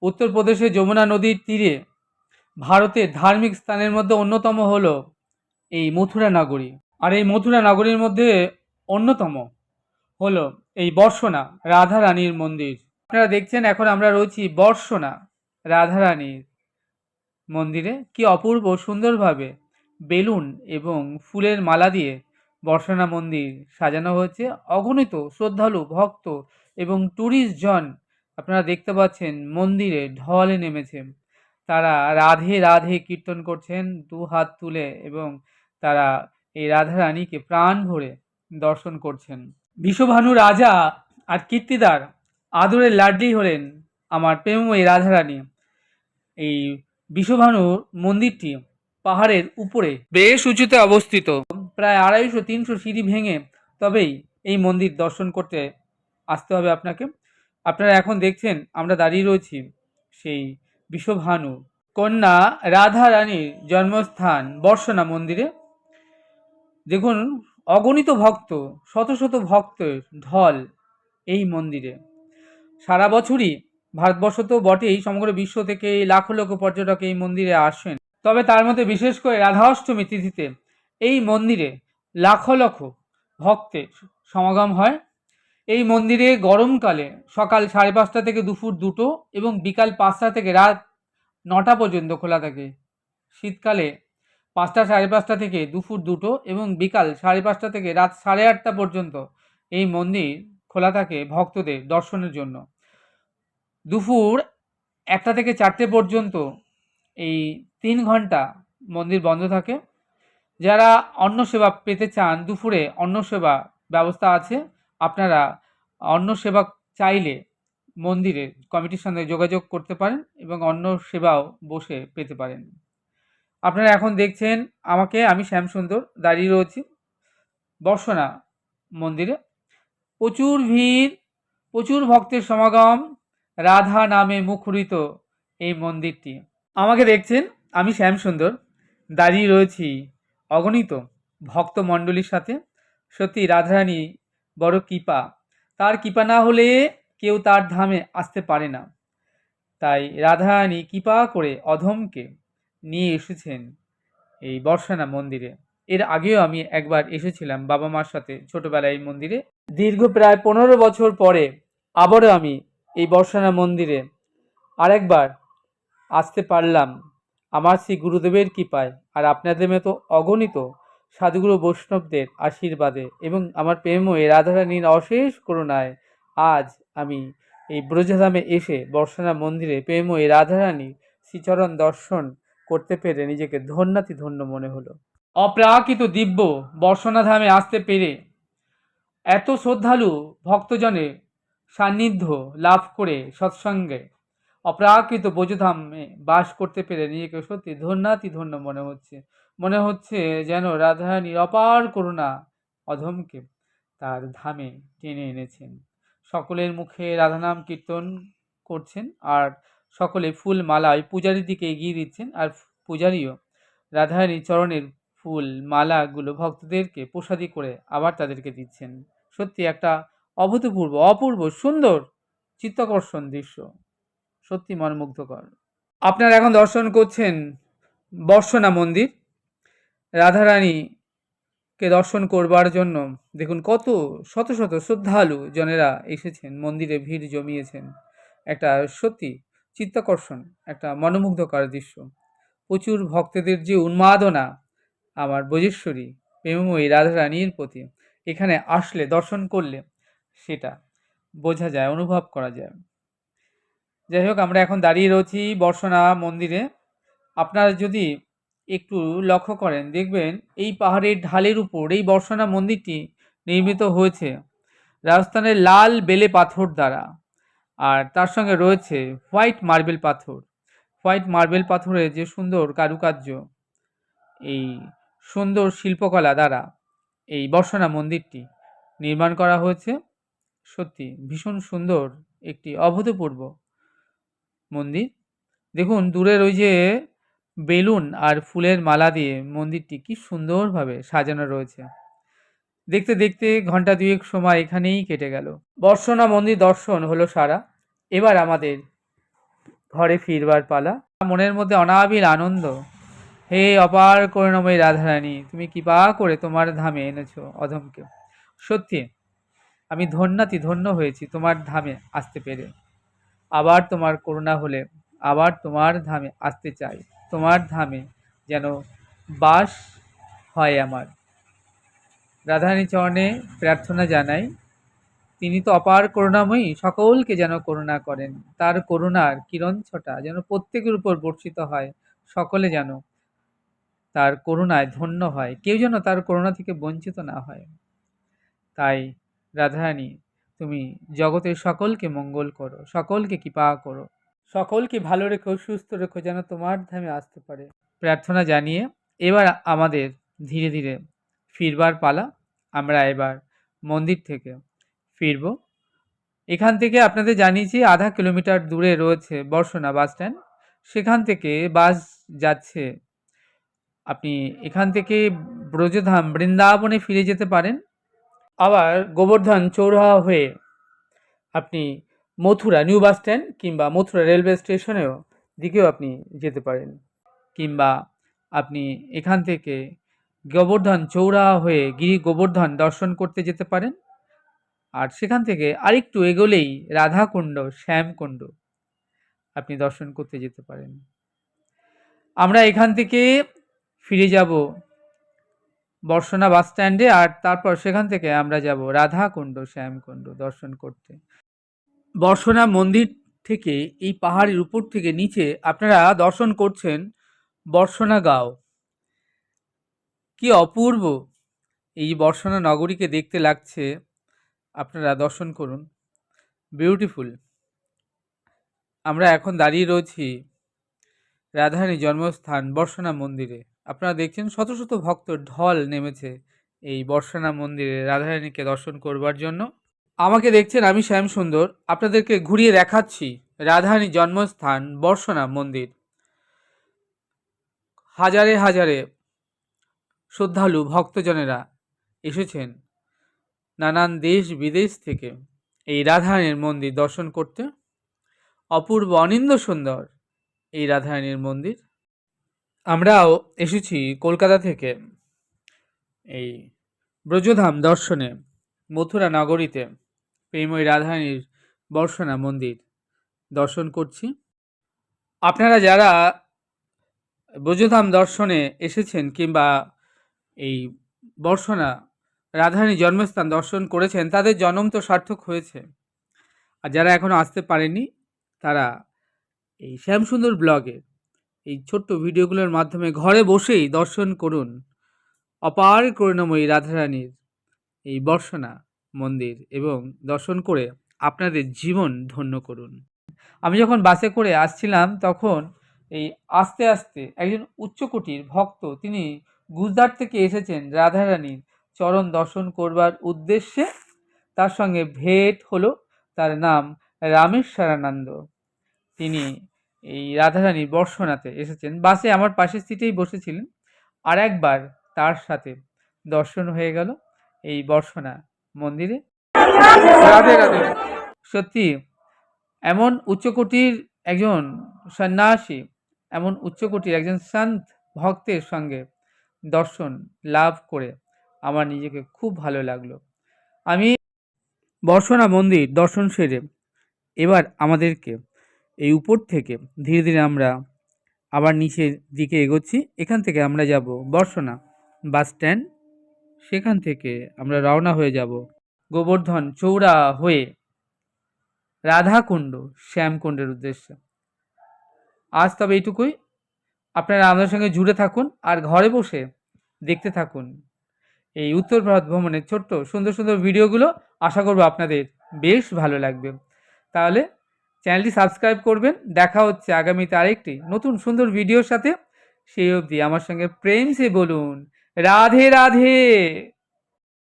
উত্তরপ্রদেশের যমুনা নদীর তীরে ভারতের ধার্মিক স্থানের মধ্যে অন্যতম হলো এই মথুরা নগরী। আর এই মথুরা নগরীর মধ্যে অন্যতম হলো এই বর্ষনা রাধারানীর মন্দির। আপনারা দেখছেন এখন আমরা রয়েছি বর্ষনা রাধারানীর মন্দিরে। কি অপূর্ব সুন্দরভাবে বেলুন এবং ফুলের মালা দিয়ে বর্ষনা মন্দির সাজানো হয়েছে। অগণিত শ্রদ্ধালু ভক্ত এবং ট্যুরিস্ট জন আপনারা দেখতে পাচ্ছেন মন্দিরে ঢলে নেমেছে। তারা রাধে রাধে কীর্তন করছেন দু হাত তুলে, এবং তারা এই রাধারানীকে প্রাণ ভরে দর্শন করছেন। বিশ্বভানু রাজা আর কীর্তিদার আদরের লাডলি হলেন আমার প্রেমময়ী রাধারানী। এই বিশ্বভানুর মন্দিরটি পাহাড়ের উপরে বেশ উঁচুতে অবস্থিত। প্রায় 250-300 সিঁড়ি ভেঙে তবেই এই মন্দির দর্শন করতে আসতে হবে আপনাকে। আপনারা এখন দেখছেন আমরা দাঁড়িয়ে রয়েছি সেই বিশ্বভানু কন্যা রাধা রানীর জন্মস্থান বর্ষনা মন্দিরে। দেখুন অগণিত ভক্ত, শত শত ভক্তের ঢল এই মন্দিরে। সারা বছরই ভারতবর্ষ তো বটেই, সমগ্র বিশ্ব থেকে লাখো লাখো পর্যটক এই মন্দিরে আসেন। তবে তার মধ্যে বিশেষ করে রাধা অষ্টমী তিথিতে এই মন্দিরে লাখো লাখো ভক্তের সমাগম হয়। এই মন্দিরে গরমকালে সকাল 5:30 থেকে দুপুর 2টো এবং বিকাল 5টা থেকে রাত 9টা পর্যন্ত খোলা থাকে। শীতকালে 5টা 5:30 থেকে দুপুর 2টো এবং বিকাল 5:30 থেকে রাত 8:30 পর্যন্ত এই মন্দির খোলা থাকে ভক্তদের দর্শনের জন্য। দুপুর 1টা থেকে 4টে পর্যন্ত এই 3 ঘন্টা মন্দির বন্ধ থাকে। যারা অন্ন সেবা পেতে চান, দুপুরে অন্ন সেবা ব্যবস্থা আছে। আপনারা অন্ন সেবা চাইলে মন্দিরের কমিটির সঙ্গে যোগাযোগ করতে পারেন এবং অন্ন সেবাও বসে পেতে পারেন। আপনারা এখন দেখছেন আমি শ্যামসুন্দর দাঁড়িয়ে রয়েছি বর্ষনা মন্দিরে। প্রচুর ভিড়, প্রচুর ভক্তের সমাগম, রাধা নামে মুখরিত এই মন্দিরটি। আমাকে দেখছেন আমি শ্যামসুন্দর দাঁড়িয়ে রয়েছি অগণিত ভক্তমণ্ডলীর সাথে। সত্যি রাধারানী বড় কৃপা, তার কৃপা না হলে কেউ তার ধামে আসতে পারে না। তাই রাধারানী কৃপা করে অধমকে নিয়ে এসেছেন এই বর্ষনা মন্দিরে। এর আগেও আমি একবার এসেছিলাম বাবা মার সাথে ছোটবেলায় এই মন্দিরে। দীর্ঘ প্রায় 15 বছর পরে আবারও আমি এই বর্ষনা মন্দিরে আরেকবার আসতে পারলাম আমার শ্রী গুরুদেবের কৃপায়, আর আপনাদের মতো অগণিত সাধুগুরু বৈষ্ণবদের আশীর্বাদে এবং আমার প্রেমময়ী রাধারানীর অশেষ করুণায় আজ আমি এই ব্রজধামে এসে বর্ষনা মন্দিরে প্রেমময়ী রাধারানী শ্রীচরণ দর্শন করতে পেরে নিজেকে ধন্যাতি ধন্য মনে হলো। অপ্রাকৃত দিব্য বর্ষনা ধামে আসতে পেরে, এত শ্রদ্ধালু ভক্তজনের সান্নিধ্য লাভ করে সৎসঙ্গে অপ্রাকৃত ব্রজধামে বাস করতে পেরে নিজেকে সত্যি ধন্যাতি ধন্য মনে হচ্ছে যেন রাধারানীর অপার করুণা অধমকে তার ধামে টেনে এনেছেন। সকলের মুখে রাধানাম কীর্তন করছেন আর সকলে ফুল মালায় পূজারীর দিকে এগিয়ে দিচ্ছেন, আর পূজারীও রাধারানীর চরণের ফুল মালাগুলো ভক্তদেরকে প্রসাদী করে আবার তাদেরকে দিচ্ছেন। সত্যি একটা অভূতপূর্ব অপূর্ব সুন্দর চিত্তাকর্ষণ দৃশ্য, সত্যি মনমুগ্ধকর। আপনারা এখন দর্শন করছেন বর্ষনা মন্দির। রাধারানীকে দর্শন করবার জন্য দেখুন কত শত শত শ্রদ্ধালু জনেরা এসেছেন, মন্দিরে ভিড় জমিয়েছেন। একটা সত্যি চিত্তাকর্ষণ, একটা মনোমুগ্ধকর দৃশ্য। প্রচুর ভক্তদের যে উন্মাদনা আমার ব্রজেশ্বরী প্রেমময়ী রাধারানীর প্রতি, এখানে আসলে দর্শন করলে সেটা বোঝা যায়, অনুভব করা যায়। যাই হোক, আমরা এখন দাঁড়িয়ে রয়েছি বর্ষনা মন্দিরে। আপনারা যদি একটু লক্ষ্য করেন দেখবেন এই পাহাড়ের ঢালের উপর এই বর্ষনা মন্দিরটি নির্মিত হয়েছে রাজস্থানের লাল বেলে পাথর দ্বারা, আর তার সঙ্গে রয়েছে হোয়াইট মার্বেল পাথর। হোয়াইট মার্বেল পাথরের যে সুন্দর কারুকার্য, এই সুন্দর শিল্পকলা দ্বারা এই বর্ষনা মন্দিরটি নির্মাণ করা হয়েছে। সত্যি ভীষণ সুন্দর একটি অভূতপূর্ব মন্দির। দেখুন দূরের ওই যে বেলুন আর ফুলের মালা দিয়ে মন্দিরটি কি সুন্দরভাবে সাজানো রয়েছে। দেখতে দেখতে ঘন্টা দুয়েক সময় এখানেই কেটে গেল। বর্ষনা মন্দির দর্শন হলো সারা। এবার আমাদের ঘরে ফিরবার পালা। মনের মধ্যে অনাবিল আনন্দ। হে অপার করুণাময়ী রাধারানী, তুমি কৃপা করে তোমার ধামে এনেছো অধমকে। সত্যি আমি ধন্য হয়েছি তোমার ধামে আসতে পেরে। আবার তোমার করুণা হলে আবার তোমার ধামে আসতে চাই। তোমার ধামে যেন বাস হয় আমার। রাধারানী চরণে প্রার্থনা জানাই, তিনি তো অপার করুণাময়ী, সকলকে যেন করুণা করেন। তার করুণার কিরণ ছটা যেন প্রত্যেকের উপর বর্ষিত হয়। সকলে যেন তার করুণায় ধন্য হয়, কেউ যেন তার করুণা থেকে বঞ্চিত না হয়। তাই রাধারানী, তুমি জগতের সকলকে মঙ্গল করো, সকলকে কৃপা করো, সকলকে ভালো রেখো, সুস্থ রেখো, যেন তোমার ধামে আসতে পারে। প্রার্থনা জানিয়ে এবার আমাদের ধীরে ধীরে ফিরবার পালা। আমরা এবার মন্দির থেকে ফিরব। এখান থেকে আপনাদের জানিয়েছি আধা কিলোমিটার দূরে রয়েছে বর্ষনা বাস স্ট্যান্ড। সেখান থেকে বাস যাচ্ছে, আপনি এখান থেকে ব্রজধাম বৃন্দাবনে ফিরে যেতে পারেন। আবার গোবর্ধন চৌরাহা হয়ে আপনি মথুরা নিউ বাস স্ট্যান্ড কিংবা মথুরা রেলওয়ে স্টেশনেও দিকেও আপনি যেতে পারেন, কিংবা আপনি এখান থেকে গোবর্ধন চৌরাহা হয়ে গিরি গোবর্ধন দর্শন করতে যেতে পারেন। আর সেখান থেকে আরেকটু এগোলেই রাধাকুণ্ড, শ্যামকুণ্ড আপনি দর্শন করতে যেতে পারেন। আমরা এখান থেকে ফিরে যাব বর্ষনা বাস স্ট্যান্ডে, আর তারপর সেখান থেকে আমরা যাব রাধাকুণ্ড, শ্যামকুণ্ড দর্শন করতে। বর্ষনা মন্দির থেকে এই পাহাড়ের উপর থেকে নিচে আপনারা দর্শন করছেন বর্ষনা গাঁও। কি অপূর্ব এই বর্ষনা নগরীকে দেখতে লাগছে, আপনারা দর্শন করুন, বিউটিফুল। আমরা এখন দাঁড়িয়ে রয়েছি রাধারানী জন্মস্থান বর্ষনা মন্দিরে। আপনারা দেখছেন শত শত ভক্ত ঢল নেমেছে এই বর্ষনা মন্দিরে রাধারানীকে দর্শন করবার জন্য। আমাকে দেখছেন, আমি শ্যাম সুন্দর, আপনাদেরকে ঘুরিয়ে দেখাচ্ছি রাধারানী জন্মস্থান বর্ষনা মন্দির। হাজারে হাজারে শ্রদ্ধালু ভক্তজনেরা এসেছেন নানান দেশ বিদেশ থেকে এই রাধারানীর মন্দির দর্শন করতে। অপূর্ব অনিন্দ্য সুন্দর এই রাধারানীর মন্দির। আমরাও এসেছি কলকাতা থেকে এই ব্রজধাম দর্শনে, মথুরা নগরীতে প্রেমময়ী রাধারানীর বর্ষনা মন্দির দর্শন করছি। আপনারা যারা ব্রজধাম দর্শনে এসেছেন কিংবা এই বর্ষনা রাধারানী জন্মস্থান দর্শন করেছেন, তাদের জন্ম তো সার্থক হয়েছে। আর যারা এখনও আসতে পারেনি, তারা এই শ্যামসুন্দর ব্লগে এই ছোট্ট ভিডিওগুলোর মাধ্যমে ঘরে বসেই দর্শন করুন অপার করুণাময়ী রাধারানীর এই বর্ষনা মন্দির, এবং দর্শন করে আপনাদের জীবন ধন্য করুন। আমি যখন বাসে করে আসছিলাম, তখন এই আস্তে আস্তে একজন উচ্চকোটির ভক্ত, তিনি গুজরাট থেকে এসেছেন রাধারানীর চরণ দর্শন করবার উদ্দেশ্যে। তার সঙ্গে ভেট হলো। তার নাম রামেশ্বরানন্দ। তিনি এই রাধারানী বর্ষনাতে এসেছেন, বাসে আমার পাশের সিটেই বসেছিলেন। আর একবার তার সাথে দর্শন হয়ে গেল এই বর্ষনা মন্দিরে। রাধে রাধে। সত্যি এমন উচ্চকোটির একজন সন্ন্যাসী, এমন উচ্চকোটির একজন সন্ত ভক্তের সঙ্গে দর্শন লাভ করে আমার নিজেকে খুব ভালো লাগলো। আমি বর্ষনা মন্দির দর্শন সেরে এবার আমাদেরকে এই উপর থেকে ধীরে ধীরে আমরা আবার নিচের দিকে এগোচ্ছি। এখান থেকে আমরা যাব বর্ষনা বাস স্ট্যান্ড। সেখান থেকে আমরা রওনা হয়ে যাব গোবর্ধন চৌরা হয়ে রাধাকুণ্ড, শ্যামকুণ্ডের উদ্দেশ্যে। আজ তবে এইটুকুই। আপনারা আমাদের সঙ্গে জুড়ে থাকুন আর ঘরে বসে দেখতে থাকুন এই উত্তর ভারত ভ্রমণের ছোট্ট সুন্দর সুন্দর ভিডিওগুলো। আশা করব আপনাদের বেশ ভালো লাগবে। তাহলে চ্যানেলটি সাবস্ক্রাইব করবেন। দেখা হচ্ছে আগামীতে আরেকটি নতুন সুন্দর ভিডিওর সাথে। সেই অবধি আমার সঙ্গে প্রেম সে বলুন রাধে রাধে।